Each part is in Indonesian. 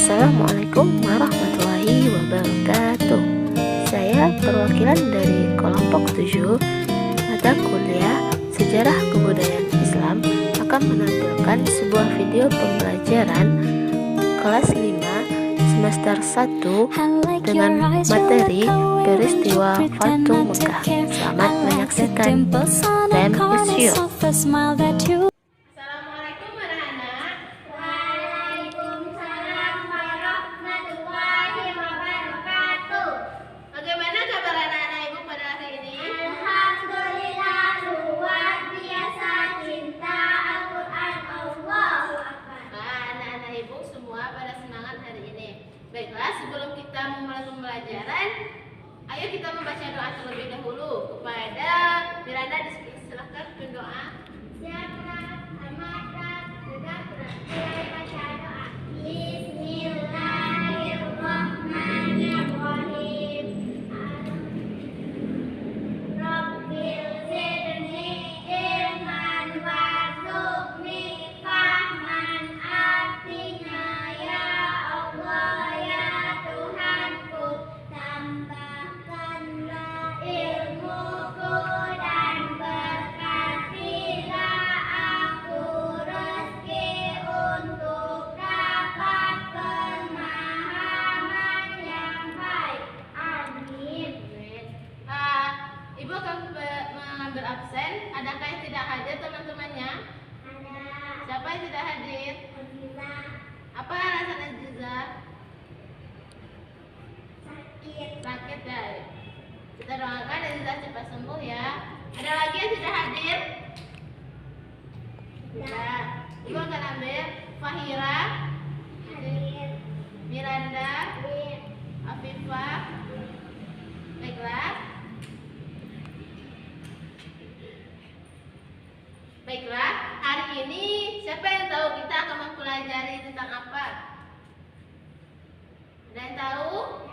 Assalamualaikum warahmatullahi wabarakatuh. Saya perwakilan dari kelompok 7 mata kuliah Sejarah Kebudayaan Islam akan menampilkan sebuah video pembelajaran kelas 5 semester 1 dengan materi peristiwa Fatu Mekah. Selamat menyaksikan dan yuk. Baiklah, sebelum kita memulai pembelajaran, ayo kita membaca doa terlebih dahulu kepada Miranda. Silakan berdoa. Siapa amat sudah mulai baca doa. Bismillahirrahmanirrahim. Rabbil zidni ilman warzuqni fahman. Artinya ya Allah, ya Tuhanku, tambahkanlah ilmuku dan berkatilah aku rezeki untuk dapat pemahaman yang baik. Amin. Ibu akan mengambil absen. Adakah yang tidak hadir teman-temannya? Ada. Siapa yang tidak hadir? Aziza. Apa alasan Aziza? Sakit ya. Kita doakan Aziza cepat sembuh ya. Ada lagi yang tidak hadir? Tidak. Ibu akan ambil Fahira, hadir. Miranda, hadir. Afifah. Baiklah. Baiklah, hari ini siapa yang tahu kita akan mempelajari tentang apa? Ada yang tahu?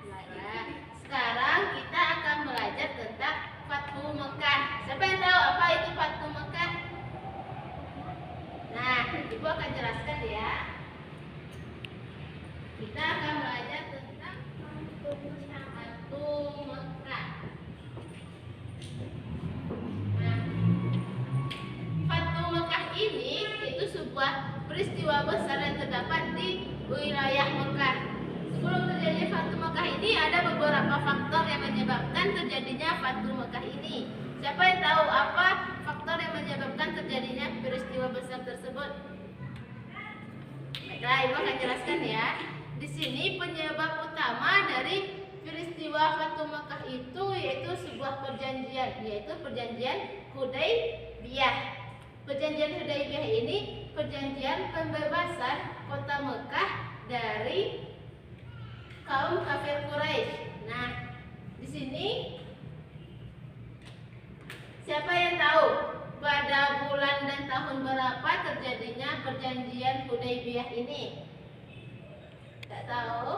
Baiklah, sekarang kita akan belajar tentang Fatu Mekah. Siapa yang tahu apa itu Fatu Mekah? Nah, Ibu akan jelaskan ya. Kita akan belajar tentang Fatu Mekah. Ini itu sebuah peristiwa besar yang terdapat di wilayah Mekah. Sebelum terjadinya Fatu Mekah ini ada beberapa faktor yang menyebabkan terjadinya Fatu Mekah ini. Siapa yang tahu apa faktor yang menyebabkan terjadinya peristiwa besar tersebut? Baiklah, Ibu akan jelaskan ya. Di sini penyebab utama dari peristiwa Fatu Mekah itu yaitu sebuah perjanjian, yaitu perjanjian Hudaybiyah. Perjanjian Hudaybiyah ini perjanjian pembebasan kota Mekah dari kaum kafir Quraisy. Nah, di sini siapa yang tahu pada bulan dan tahun berapa terjadinya perjanjian Hudaybiyah ini? Tidak tahu?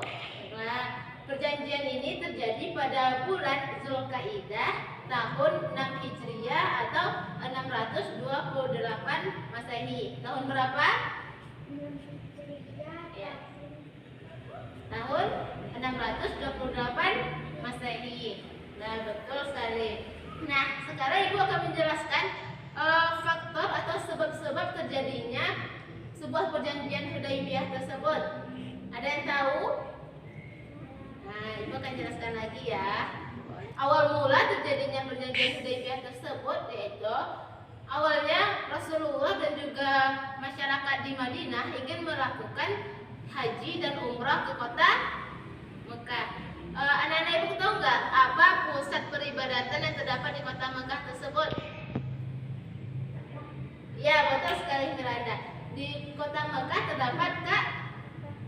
Nah, perjanjian ini terjadi pada bulan Zulkaidah tahun 6 Hijriah atau 628 Masehi. Tahun berapa? Ya. Tahun 628 Masehi. Nah, betul sekali. Nah, sekarang Ibu akan menjelaskan faktor atau sebab-sebab terjadinya sebuah perjanjian Hudaybiyah tersebut. Ada yang tahu? Nah, Ibu akan jelaskan lagi ya. Awal mula terjadinya perjanjian Hudaybiyah tersebut yaitu awalnya Rasulullah dan juga masyarakat di Madinah ingin melakukan haji dan umrah ke kota Mekah. Anak-anak Ibu tahu nggak apa pusat peribadatan yang terdapat di kota Mekah tersebut? Ya, betul sekali Miranda. Di kota Mekah terdapat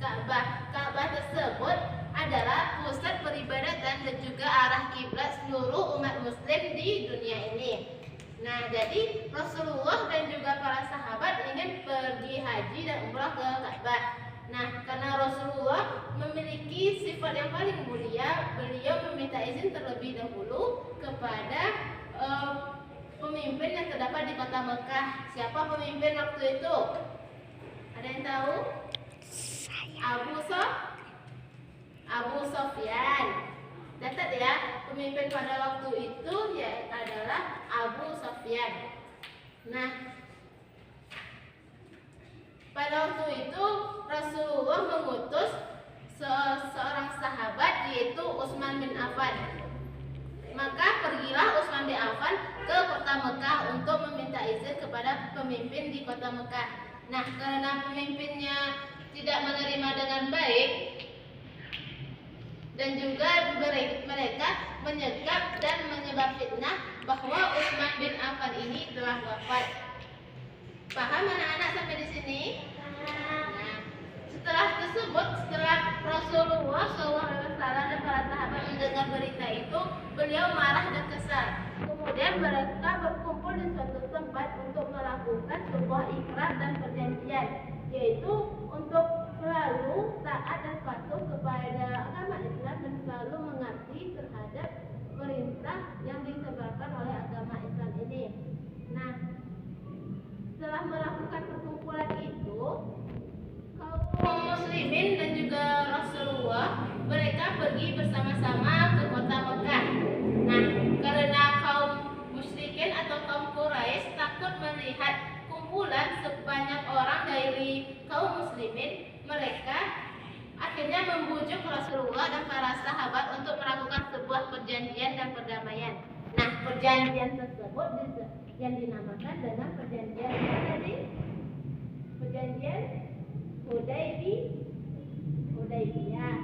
Ka'bah. Ka'bah tersebut adalah pusat peribadatan dan juga arah kiblat seluruh umat muslim di dunia ini. Nah, jadi Rasulullah dan juga para sahabat ingin pergi haji dan umrah ke Ka'bah. Nah, karena Rasulullah memiliki sifat yang paling mulia, beliau meminta izin terlebih dahulu kepada pemimpin yang terdapat di kota Mekah. Siapa pemimpin waktu itu? Ada yang tahu? pemimpin pada waktu itu adalah Abu Sufyan. Nah, pada waktu itu Rasulullah mengutus seorang sahabat yaitu Utsman bin Affan. Maka pergilah Utsman bin Affan ke kota Mekah untuk meminta izin kepada pemimpin di kota Mekah. Nah, karena pemimpinnya tidak menerima dengan baik dan juga mereka menyekap dan menyebar fitnah bahwa Utsman bin Affan ini telah wafat. Paham anak-anak sampai di sini? Nah, setelah Rasulullah SAW dan para sahabat mendengar berita itu, beliau marah dan kesal. Kemudian mereka berkumpul di suatu tempat untuk melakukan sebuah ikrar dan perjanjian, yaitu untuk selalu taat dan patuh kepada agama Islam dan selalu mengabdi terhadap perintah yang disebarkan oleh agama Islam ini. Nah, setelah melakukan perkumpulan itu, kaum muslimin dan juga Rasulullah mereka pergi bersama-sama ke kota Mekah. Nah, karena kaum musyrikin atau kaum Quraisy takut melihat kumpulan sebanyak orang dari kaum muslimin, mereka akhirnya membujuk Rasulullah dan para sahabat untuk melakukan sebuah perjanjian dan perdamaian. Nah, perjanjian tersebut yang dinamakan dengan perjanjian apa tadi? Perjanjian Hudaybiyah.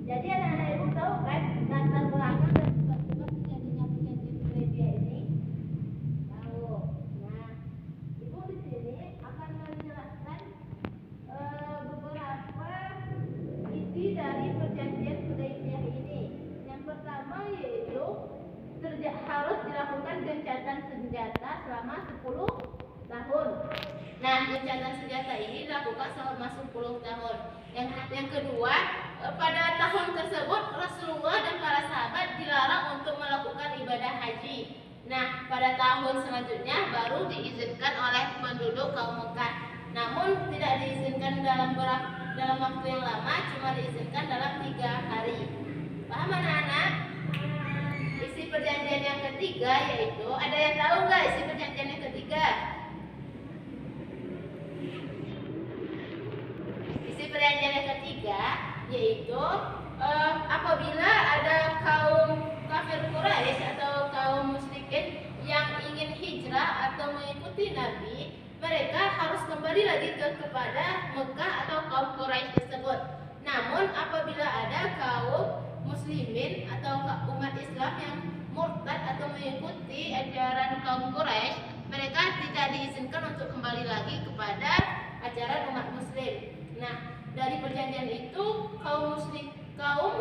Jadi anak-anak ibu tahu kan latar belakang dan sebab-sebab terjadinya perjanjian Hudaybiyah ini? Tahu. Nah, ibu di sini akan menjelaskan beberapa isi dari perjanjian Hudaybiyah ini. Yang pertama yaitu harus dilakukan gencatan senjata selama 10 tahun. Nah, gencatan senjata ini dilakukan selama 10 tahun. Yang kedua, pada tahun tersebut Rasulullah dan para sahabat dilarang untuk melakukan ibadah haji. Nah, pada tahun selanjutnya baru diizinkan oleh penduduk kaum Mekah. Namun tidak diizinkan dalam waktu yang lama, cuma diizinkan dalam 3 hari. Paham anak-anak? Isi perjanjian yang ketiga yaitu, ada yang tahu nggak isi perjanjian yang ketiga? Isi perjanjian yang ketiga yaitu apabila ada kaum kafir Quraisy atau kaum musyrikin yang ingin hijrah atau mengikuti Nabi, mereka harus kembali lagi kepada Mekah atau kaum Quraisy tersebut. Namun apabila ada kaum muslimin atau umat Islam yang murtad atau mengikuti ajaran kaum Quraisy, mereka tidak diizinkan untuk kembali lagi kepada ajaran umat muslim. Nah, dari perjanjian itu kaum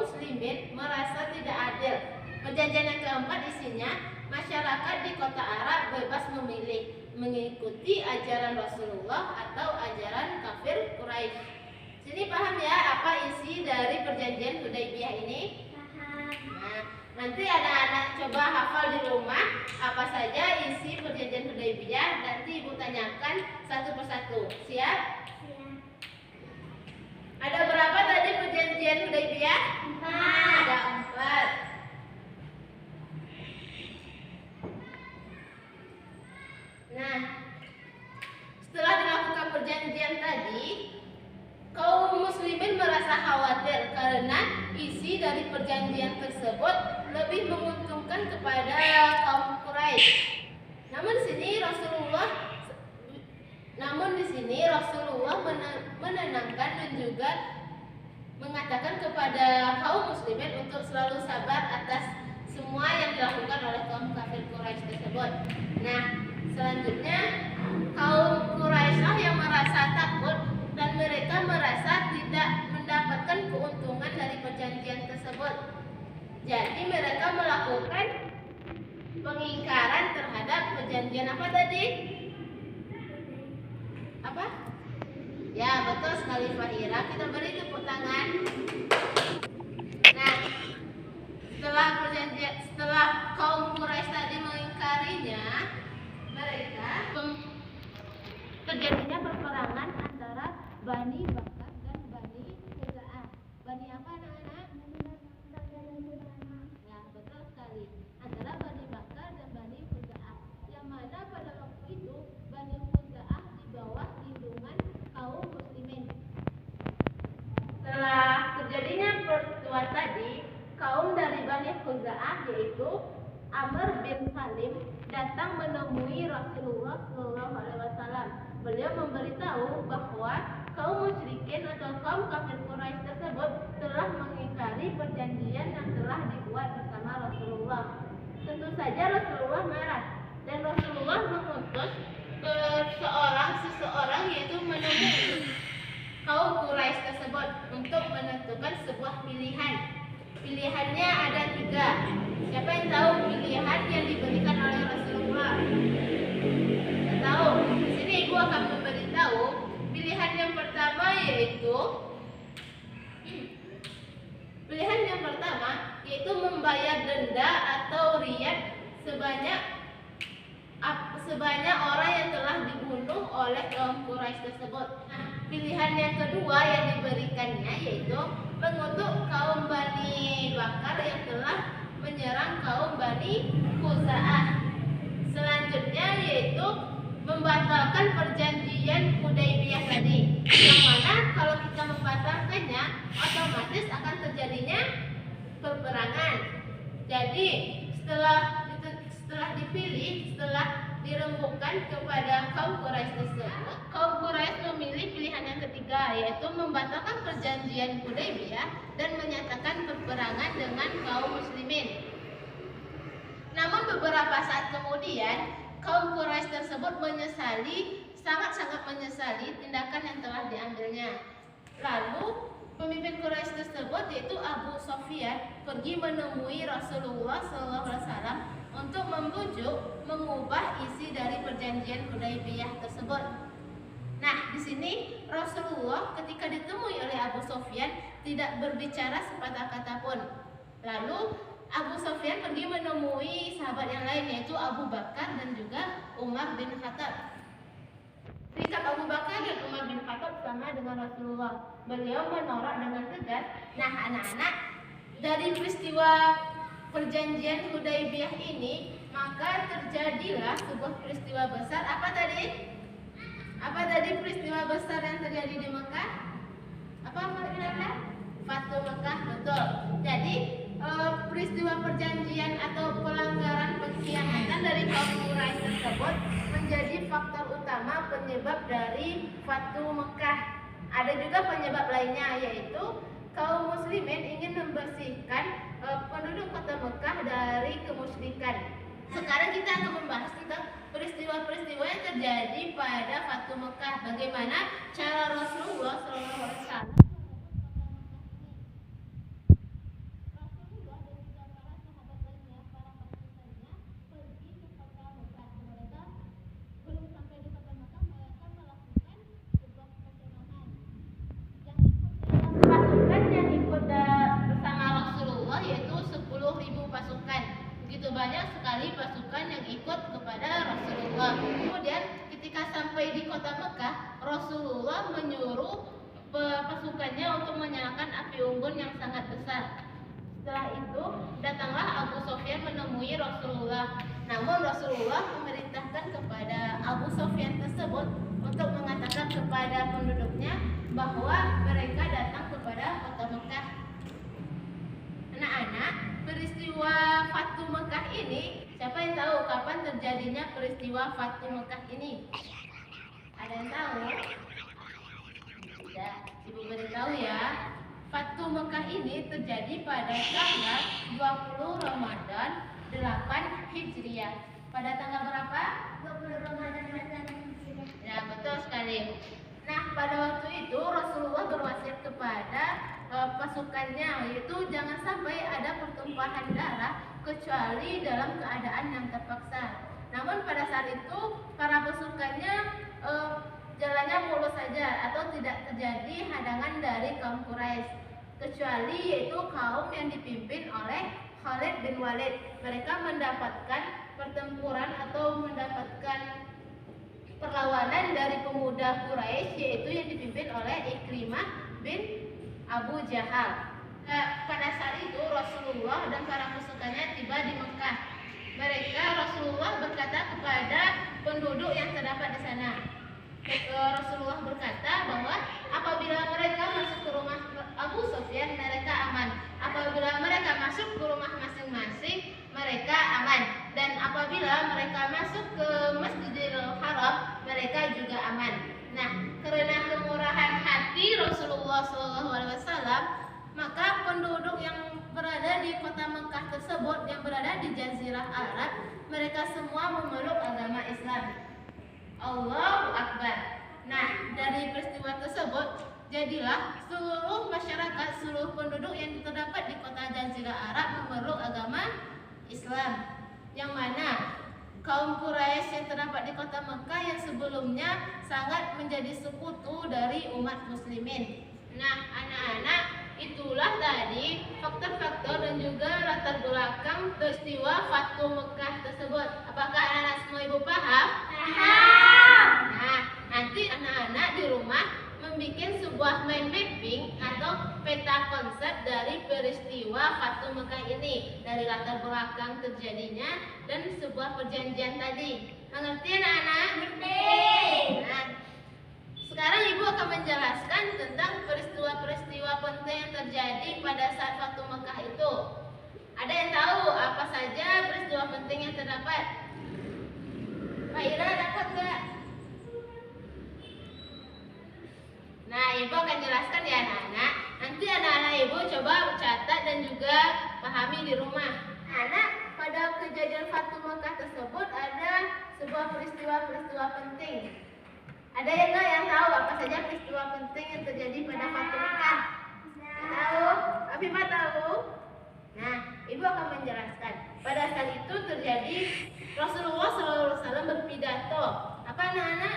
muslimin merasa tidak adil. Perjanjian yang keempat isinya masyarakat di kota Arab bebas memilih mengikuti ajaran Rasulullah atau ajaran kafir Quraisy. Sini paham ya apa isi dari perjanjian Hudaybiyah ini? Nah, nanti anak-anak coba hafal di rumah apa saja isi perjanjian Hudaybiyah. Nanti ibu tanyakan satu persatu. Siap? Ada berapa tadi perjanjian Hudaybiyah? 4. Ada 4. Nah, setelah dilakukan perjanjian tadi, kaum muslimin merasa khawatir karena isi dari perjanjian tersebut lebih menguntungkan kepada kaum Quraisy. Namun di sini Rasulullah menenangkan dan juga mengatakan kepada kaum muslimin untuk selalu sabar atas semua yang dilakukan oleh kaum kafir Quraisy tersebut. Nah, selanjutnya kaum Quraisy yang merasa takut dan mereka merasa tidak mendapatkan keuntungan dari perjanjian tersebut. Jadi mereka melakukan pengingkaran terhadap perjanjian apa tadi? Apa? Ya, betul sekali Fahira. Kita beri tepuk tangan. Nah, setelah kaum Quraisy tadi mengingkarinya, mereka terjadinya peperangan antara Bani Bakar dan Bani Khuza'ah. Bani apa anak-anak? Ya, betul Khuza'ah yaitu Amr bin Salim datang menemui Rasulullah SAW. Beliau memberitahu bahwa kaum musyrikin atau kaum kafir Quraisy tersebut telah mengingkari perjanjian yang telah dibuat bersama Rasulullah. Tentu saja Rasulullah marah dan Rasulullah mengutus seseorang yaitu menemui kaum Quraisy tersebut untuk menentukan sebuah pilihan. Pilihannya ada 3. Siapa yang tahu pilihan yang diberikan oleh Rasulullah? Tidak tahu. Di sini ibu akan memberitahu pilihan yang pertama yaitu membayar denda atau riyad sebanyak orang yang telah dibunuh oleh kaum Quraisy tersebut. Nah, pilihan yang kedua yang diberikannya yaitu mengutuk kaum Bani Bakar yang telah menyerang kaum Bani Khuza'ah. Selanjutnya yaitu membatalkan perjanjian Hudaybiyah tadi, yang mana kalau kita membatalkannya otomatis akan terjadinya peperangan. Jadi setelah dirembukkan kepada kaum Quraisy tersebut, kaum Quraisy memilih pilihan yang ketiga yaitu membatalkan perjanjian Hudaybiyah dan menyatakan peperangan dengan kaum muslimin. Namun beberapa saat kemudian kaum Quraisy tersebut sangat menyesali tindakan yang telah diambilnya. Lalu pemimpin Quraisy tersebut yaitu Abu Sufyan pergi menemui Rasulullah SAW untuk membujuk mengubah isi dari perjanjian Hudaybiyah tersebut. Nah, di sini Rasulullah ketika ditemui oleh Abu Sufyan tidak berbicara sepatah kata pun. Lalu Abu Sufyan pergi menemui sahabat yang lain yaitu Abu Bakar dan juga Umar bin Khattab. Sikap Abu Bakar dan Umar bin Khattab sama dengan Rasulullah. Beliau menolak dengan tegas. Nah, anak-anak, dari peristiwa perjanjian Hudaybiyah ini maka terjadilah sebuah peristiwa besar. Apa tadi peristiwa besar yang terjadi di Mekah? Apa maknanya? Fatu Mekah, betul. Jadi peristiwa perjanjian atau pelanggaran pengkhianatan dari kaum Quraisy tersebut menjadi faktor utama penyebab dari Fatu Mekah. Ada juga penyebab lainnya yaitu kaum muslimin ingin membersihkan penduduk kota Mekah dari kemusyrikan. Sekarang kita akan membahas tentang peristiwa-peristiwa yang terjadi pada Fatu Mekah. Bagaimana cara Rasulullah SAW banyak sekali pasukan yang ikut kepada Rasulullah. Kemudian ketika sampai di kota Mekah, Rasulullah menyuruh pasukannya untuk menyalakan api unggun yang sangat besar. Setelah itu datanglah Abu Sufyan menemui Rasulullah. Namun Rasulullah memerintahkan kepada Abu Sufyan tersebut untuk mengatakan kepada penduduknya bahwa mereka datang kepada kota Mekah. Anak-anak, peristiwa Fatu Mekah ini, siapa yang tahu kapan terjadinya peristiwa Fatu Mekah ini? Ada yang tahu? Tidak, ibu beritahu ya. Fatu Mekah ini terjadi pada tanggal 20 Ramadan 8 Hijriah. Pada tanggal berapa? 20 Ramadan 8 Hijriah. Ya, betul sekali. Nah, pada waktu itu Rasulullah berwasiat kepada pasukannya yaitu jangan sampai ada pertumpahan darah kecuali dalam keadaan yang terpaksa. Namun pada saat itu para pasukannya jalannya mulus saja atau tidak terjadi hadangan dari kaum Quraisy, kecuali yaitu kaum yang dipimpin oleh Khalid bin Walid. Mereka mendapatkan pertempuran atau mendapatkan perlawanan dari pemuda Quraisy yaitu yang dipimpin oleh Ikrimah bin Abu Jahal. Pada saat itu Rasulullah dan para pasukannya tiba di Mekah. Rasulullah berkata kepada penduduk yang terdapat di sana. Rasulullah berkata bahwa apabila mereka masuk ke rumah Abu Sufyan mereka aman. Apabila mereka masuk ke rumah masing-masing Rasulullah SAW, maka penduduk yang berada di kota Mekah tersebut, yang berada di Jazirah Arab, mereka semua memeluk agama Islam. Allahu Akbar. Nah, dari peristiwa tersebut, jadilah seluruh masyarakat, seluruh penduduk yang terdapat di kota Jazirah Arab memeluk agama Islam. Yang mana kaum Quraisy yang terdapat di kota Mekah yang sebelumnya sangat menjadi sekutu dari umat muslimin. Nah, anak-anak, itulah tadi faktor-faktor dan juga latar belakang peristiwa Fathu Mekah tersebut. Apakah anak-anak semua ibu paham? Paham. Nah, nanti anak-anak di rumah membuat sebuah mind mapping atau peta konsep dari peristiwa Fathu Mekah ini, dari latar belakang terjadinya dan sebuah perjanjian tadi. Mengerti anak-anak? Mengerti. Nah, sekarang ibu akan menjelaskan tentang peristiwa-peristiwa penting yang terjadi pada saat Fathu Mekah itu. Ada yang tahu apa saja peristiwa penting yang terdapat? Pak Ira dapat nggak? Nah, ibu akan jelaskan ya anak-anak. Nanti anak-anak ibu coba catat dan juga pahami di rumah. Anak, pada kejadian Fathu Mekah tersebut ada sebuah peristiwa-peristiwa penting. Ada yang tahu apa saja peristiwa penting yang terjadi pada Fathu Mekah? Tahu? Afifah tahu? Nah, ibu akan menjelaskan. Pada saat itu terjadi Rasulullah SAW berpidato. Apa anak-anak?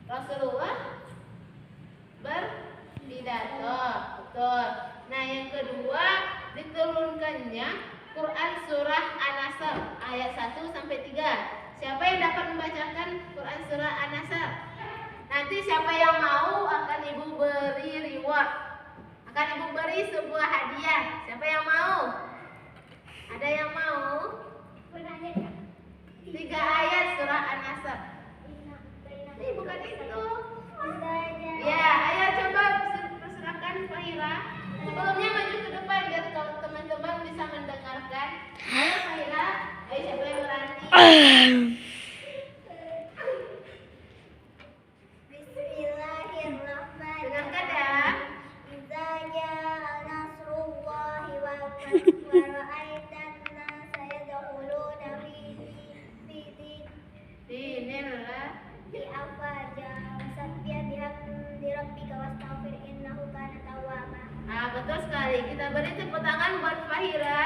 Rasulullah berpidato, betul. Nah, yang kedua, diturunkannya Quran surah An-Nasr ayat 1 sampai 3. Siapa yang dapat membacakan Quran surah An-Nasr? Nanti siapa yang mau akan ibu beri reward. Akan ibu beri sebuah hadiah. Siapa yang mau? Ada yang mau? 3 ayat surah An-Nasr. Ini bukan itu. Ya, ayo coba persilakan Fahira. Sebelumnya maju ke depan biar teman-teman bisa mendengarkan. Ayo Fahira, ayo siapa yang berani? Bismillahirrahmanirrahim. Dengarkan ya. Idza jaa nasrullahi wal fath wa ra'aitan nasa yadkhuluna fi Dinillah. afaja wasabbih bihamdi rabbika wastaghfir innahu kana tawwaba. Nah, betul sekali. Kita beri tepuk tangan buat Fahira.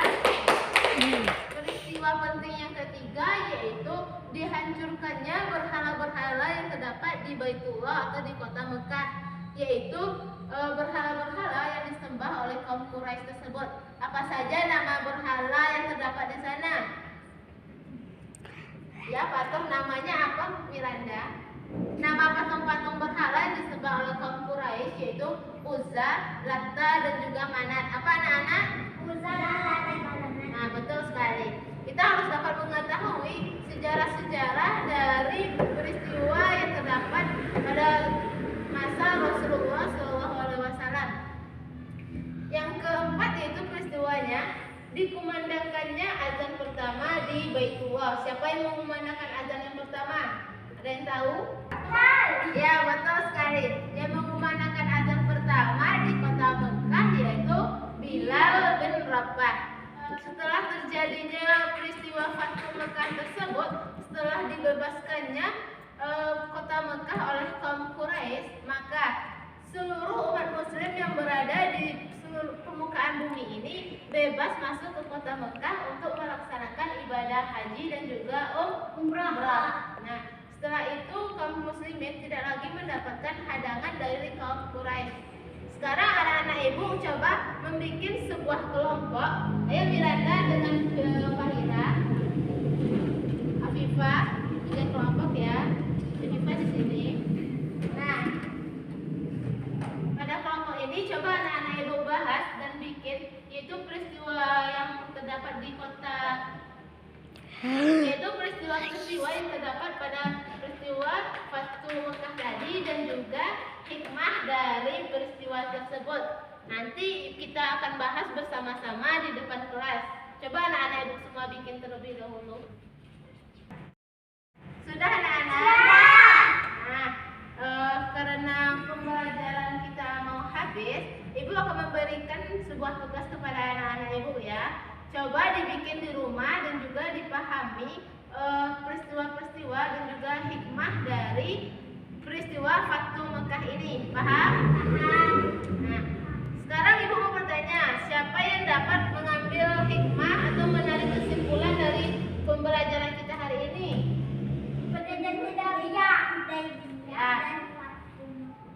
Peristiwa penting yang ketiga yaitu dihancurkannya berhala-berhala yang terdapat di Baitullah atau di kota Mekah, yaitu berhala-berhala yang disembah oleh kaum Quraisy tersebut. Apa saja nama berhala yang terdapat di sana? Ya, patung namanya apa, Miranda? Nama patung-patung berhala yang disembah oleh kaum Quraisy yaitu Uzza, Latta, dan juga Manat. Apa anak-anak? Uzza dan Nah, betul sekali. Kita harus dapat mengetahui sejarah-sejarah dari peristiwa yang terdapat pada masa Rasulullah SAW. Yang keempat yaitu peristiwanya dikumandangkannya azan pertama di Baitullah. Siapa yang mengumandangkan azan yang pertama? Ada yang tahu? Ya, betul sekali. Yang mengumandangkan azan pertama di kota Mekah yaitu Bilal bin Rabah. Setelah terjadinya peristiwa Fathu Mekah tersebut, setelah dibebaskannya kota Mekah oleh kaum Quraisy, maka seluruh umat muslim yang berada di seluruh permukaan bumi ini bebas masuk ke kota Mekah untuk melaksanakan ibadah haji dan juga umrah. Nah, setelah itu kaum muslimin tidak lagi mendapatkan hadangan dari kaum Quraisy. Sekarang anak-anak ibu coba membuat sebuah kelompok. Ayo Miranda dengan Fahira, Afifah, bikin kelompok ya. Afifah di sini. Nah, pada kelompok ini coba anak-anak ibu bahas dan bikin yaitu peristiwa yang terdapat di kota, yaitu peristiwa-peristiwa yang terdapat pada peristiwa Fathu Mekah tadi dan juga hikmah dari peristiwa tersebut. Nanti kita akan bahas bersama-sama di depan kelas. Coba anak-anak ibu semua bikin terlebih dahulu. Sudah anak-anak? Nah, karena pembelajaran kita mau sebuah tugas kepada anak-anak ibu ya. Coba dibikin di rumah dan juga dipahami peristiwa-peristiwa dan juga hikmah dari peristiwa Fathu Mekah ini. Paham? Paham. Nah, sekarang ibu mau bertanya, siapa yang dapat mengambil hikmah atau menarik kesimpulan dari pembelajaran kita hari ini? Perjanjian Hudaybiyah. Ya.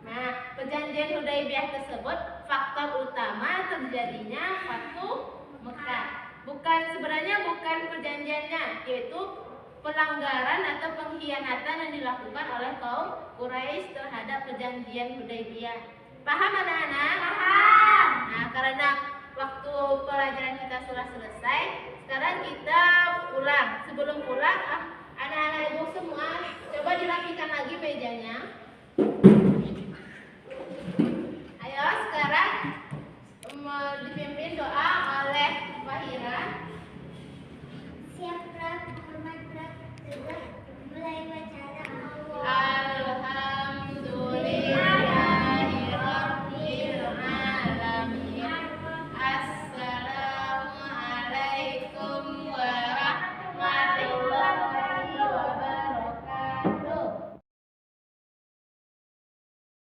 Nah, perjanjian Hudaybiyah tersebut faktor utama terjadinya Fathu Mekah. Sebenarnya bukan perjanjiannya, yaitu pelanggaran atau pengkhianatan yang dilakukan oleh kaum Quraisy terhadap perjanjian Hudaybiyah. Paham anak-anak? Paham. Nah, karena waktu pelajaran kita sudah selesai, sekarang kita pulang. Sebelum pulang, anak-anak ibu semua coba dirapikan lagi mejanya.